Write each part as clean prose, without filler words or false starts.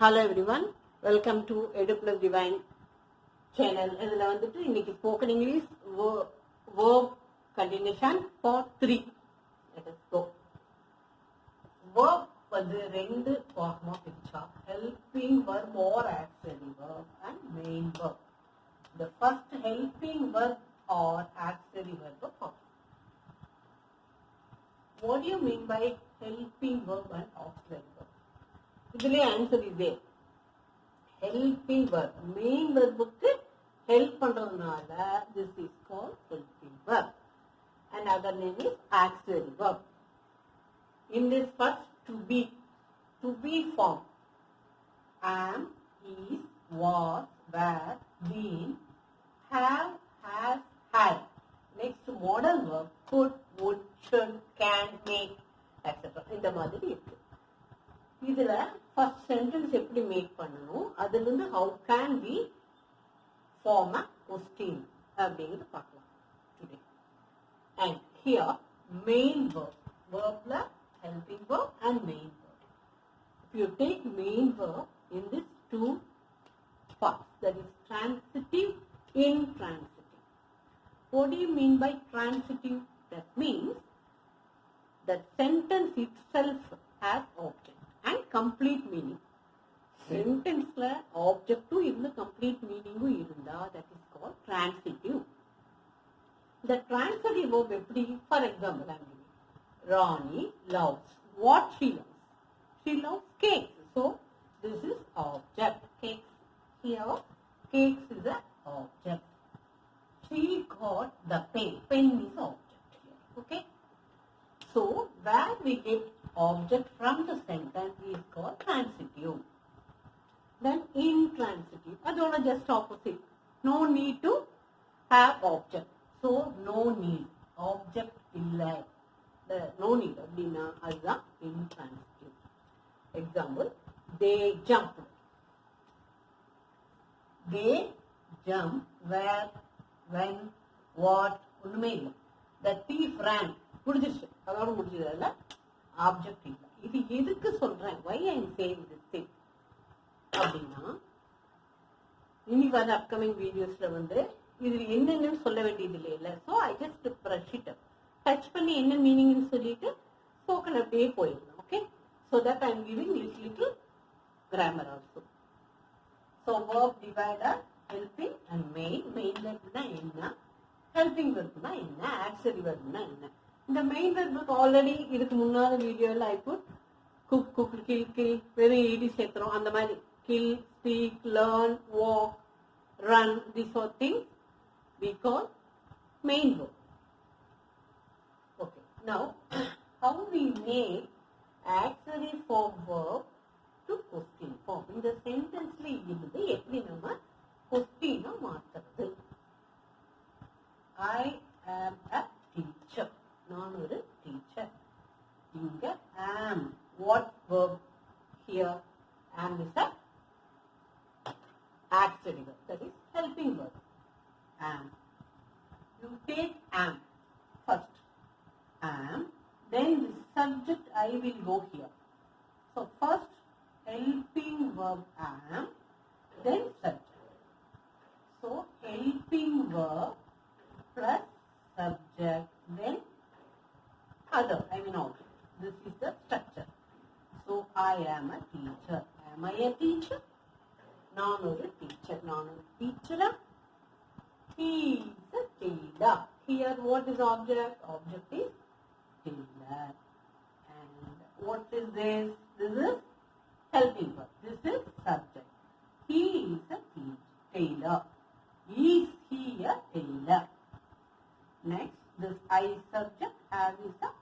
Hello everyone, welcome to Edu Plus Divine channel. இதுல வந்துட்டு இன்னைக்கு spoken English verb continuation part 3. Let us go. Verb வந்து ரெண்டு pharma பிரிச்சா helping verb or auxiliary verb and main verb. The first helping verb or auxiliary verb form. What do you mean by helping verb and auxiliary verb? இதுல answer is there. Helping verb, main verb க்கு help பண்றதுனால this is called helping verb. And other name is auxiliary verb. In this first to be form, am, is, was, were, been, have, has, had. Next modal verb, could, would, should, can, make, etc. இந்த மாதிரி இருக்கு. இதுல first sentence எப்படி make பண்ணணும், அதுல இருந்து how can we form a question அப்படிங்கிறது பார்க்கலாம் today. And here main verb, verbல helping verb and main verb. If you take main verb in this two parts, that is transitive, intransitive. What do you mean by transitive? That means that sentence itself has object and complete meaning. Sentence la object to irundha complete meaning irunda, that is called transitive. The transitive verb eppadi, for example I am giving Rani loves what she loves. She loves cakes, so this is object. Cakes, here cakes is a object. She got the pen is object here. Okay, so where we get object from the sentence is called transitive. Then intransitive, that's just opposite. No need to have object, so no need. Object illa, the no need abdina as a intransitive. Example, they jumped. They jumped where, when, what, unnume illa. The thief ran. முடிஞ்சிருச்சு, அதோட முடிஞ்சதுல object இல்லை. இது எதுக்கு சொல்றேன், why I am saying this thing அப்படின்னா, இன்னைக்கு வர upcoming வீடியோஸ்ல வந்து இது என்னென்னு சொல்ல வேண்டியது இல்லை. So I just brush it touch பண்ணி என்ன மீனிங்னு சொல்லிட்டு ஸ்போக்கன் அப்படியே போயிடலாம். Okay, so that I am giving little grammar also. So verb divider, helping and main. Main வெர்ப்னா என்ன, ஹெல்பிங் வெர்ப்னா என்ன, ஆக்சிலரி வெர்ப்னா என்ன. இந்த மெயின் வெர்புக்கு ஆல்ரெடி இதுக்கு முன்னாடி வீடியோவில் I put cook, cook, kill, kill, வெறும் ஈடி சேர்த்துறோம். அந்த மாதிரி kill, speak, learn, walk, run, this are things we call main verb. Okay, now how we make auxiliary form verb to question form. இந்த சென்டென்ஸ்ல இருந்து எப்படி நம்ம கொஸ்டினா மாத்துறது. I am a teacher. நான் ஒரு டீச்சர். இங்க am, what verb here? Am is a auxiliary verb, that is helping verb. Am, you take am first, am, then the subject I will go here. So first helping verb am, then subject. So helping verb plus subject, then other, I mean object. This is the structure. So I am a teacher. Am I a teacher? நான் ஒரு teacher. நான் ஒரு teacher. He is a tailor. Here what is object? Object is tailor. And what is this? This is helping verb. This is subject. He is a tailor. Is he a tailor? Next, this I subject, have is a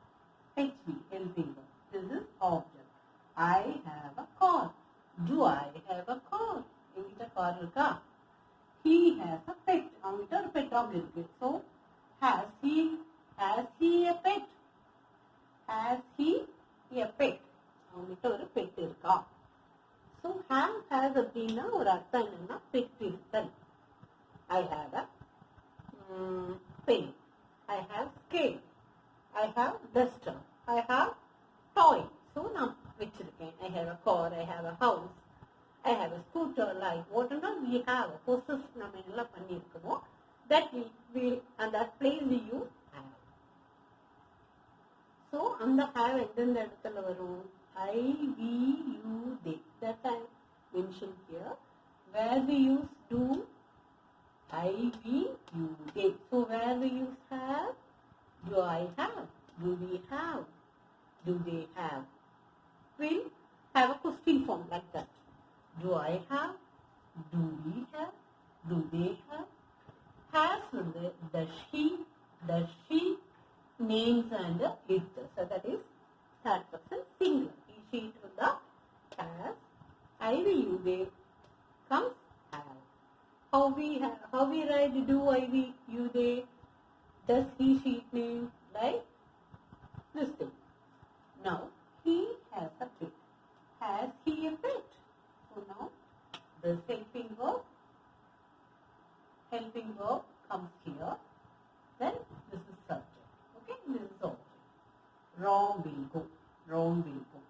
HV, helping verb. This is object. I have a car. Do I have a car? என்கிட்ட car இருக்கா? He has a pet. அவன்கிட்ட ஒரு pet dog இருக்கு. So has he a pet? Has he a pet? அவன்கிட்ட ஒரு pet இருக்கா? So have, has அப்படின்னா ஒரு அர்த்தம் என்னன்னா pet இருத்தல். I have a pen. I have scale. I have duster. I have toy. So நான் வச்சிருக்கேன். I have a car. I have a house. like whatever we have possess நம்ம என்ன பண்ணிருக்கோமோ that we and that place we use have. So அந்த have எந்தெந்த இடத்துல வரும்? I, we, you, they. That I mentioned here. Where we use do, I, we, you, they. So where we use have? Do I have? Do we have? Do they have? We have a question form like that. Do I have? Do we have? Do they have? Has வந்து does she names and it. So that is third person singular. He, she, it with the has. I, we, you, they comes have. How we write do, I, we, you, they. Does he, she, it name like this thing. Now he has a pet. Has he a pet? So now the helping verb comes here. Then this is subject. Okay, this is object. Wrong will go. Wrong will go.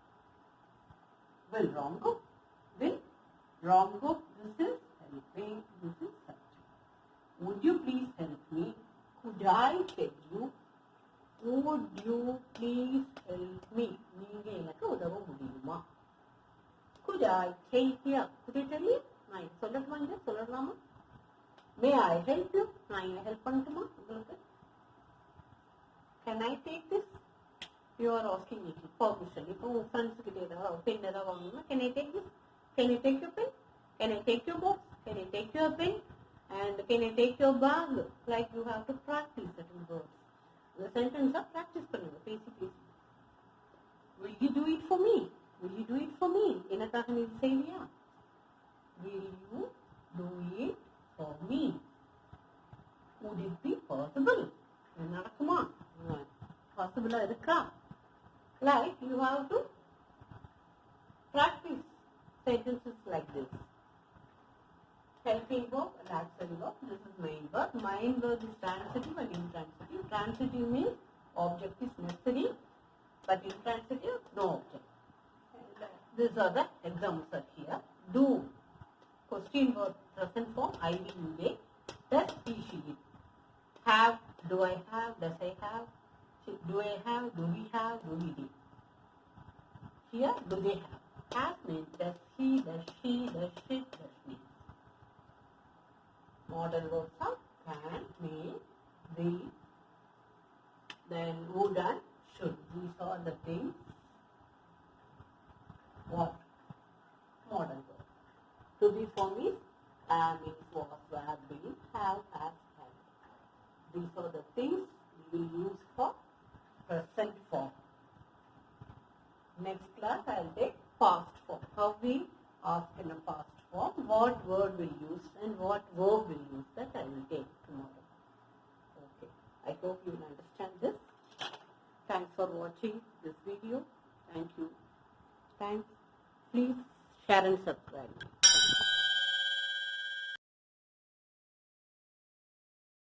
Will wrong go? Will wrong go? This is helping. This is subject. Would you please help me? Could I tell you? Would you please help me? நீங்க எனக்கு உதவ முடியுமா? Could I take here? Could I tell you? நான் சொல்லட்டுமா இங்க சொல்லலாமா? May I help you? நான் இங்க help பண்ணட்டுமா உங்களுக்கு? Can I take this? You are asking me permission. இப்போ உங்க friends கிட்ட ஏதாவது பென் ஏதாவது வாங்கணும்னா can I take this? Can I take your pen? Can I take your box? Can I take your pen? And can I take your bag? Like you have to practice certain words. The sentence are practice பண்ணுங்க பேசி. Will you do it for me? Will you do it for me? எனக்காக நீ செய்வியா? Will you do it for me? Would it be possible? நடக்குமா? Possible இருக்கா? Like you have to practice sentences like this. Helping verb and auxiliary verb. This is main verb. Main verb is transitive and intransitive. Transitive means object is necessary, but intransitive no object. And, these are the examples are here. Do. Question verb present form I, we, you, they. Does he, she, it. Have. Do I have? Does I have? Do I have? Do we have? Do we do? Here, do they have? Have means does he, does she, does it, does we. Modal verbs are can, may, will, then would and should. These are the things. What? Modal verb. To be form is means was, were, been, have, has, had. These are the things we will use for present form. Next class I will take past form. How we ask in a past form, what word will use and what verb will use, that I will take tomorrow. Okay. I hope you will understand this. Thanks for watching this video. Thank you. Thanks. Please share and subscribe.